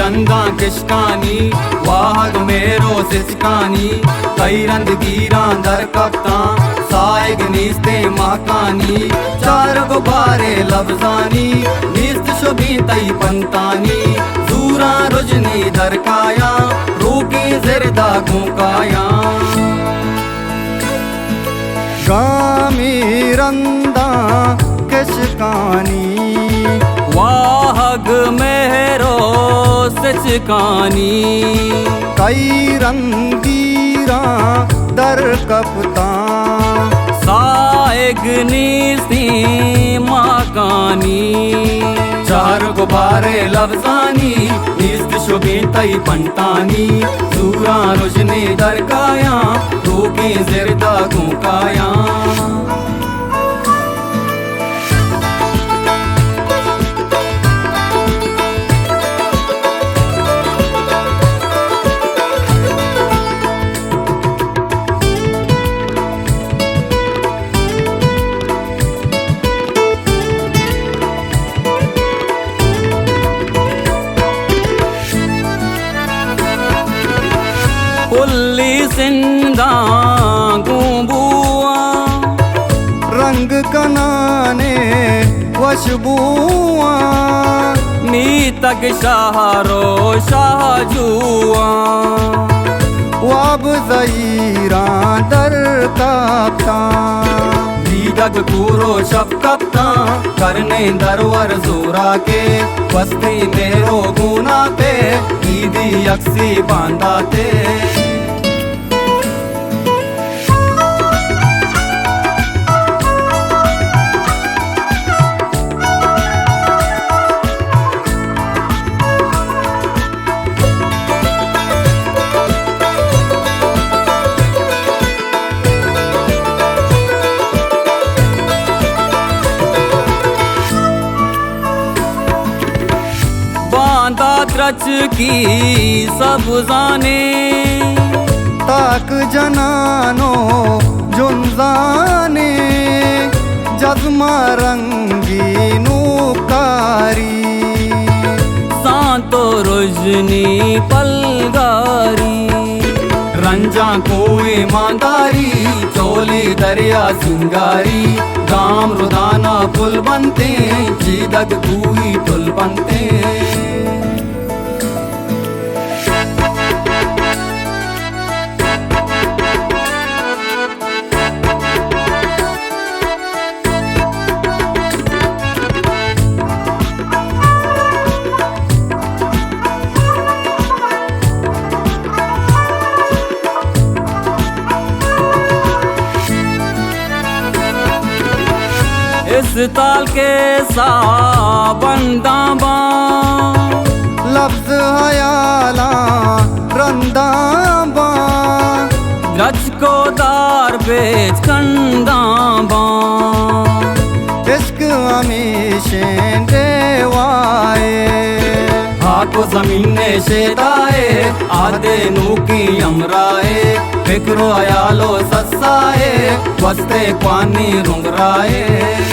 रंदा किशकानी वाहग मेरो सिचकानी कई रंद गीरा दर कप्ता साइग नीस्ते माकानी चार गुब्बारे लफ्जानी नीस्त शुभी तई पंतानी दूरा रुजनी दरकाया रोके जिरदा गुकाया गामी रंदा किशकानी वाहग मेरो सिचकानी कई रंगीरा दर कपता साइग नीस्ती माकानी चार गुब्बारे लफ्जानी नीस्त शुभी तई पंतानी दूरा रुजनी दरकाया रोके जिरदा गुकाया पुल्ली सिंदा गुबुआ रंग कनाने वशबुआ मी तक शाहरो शाहजुआ वाब ज़हीरा दर कापता दीदक कूरो शब कप्ता करने दरवर जोरा के बस्ती मेरो गुना पे ईदी अक्सी बांधाते त्रच की सब जाने ताक जनानो जुनजाने जज्मा रंगी नूकारी सांतो रुजनी पलगारी रंजा कोई मांदारी चोली दरिया सिंगारी गाम रुदाना पुल बनते जीदक कोई तुल बनते इस ताल के सा बंदाबा लफ्ज हयाला रंदाबा गच को दार बेच कंदाबा इश्क हमेशे देवाए हाको जमीन ने शेदाए आधे नूकी अमराए फिक्रो अयालो सस्साए वस्ते पानी रुंगराए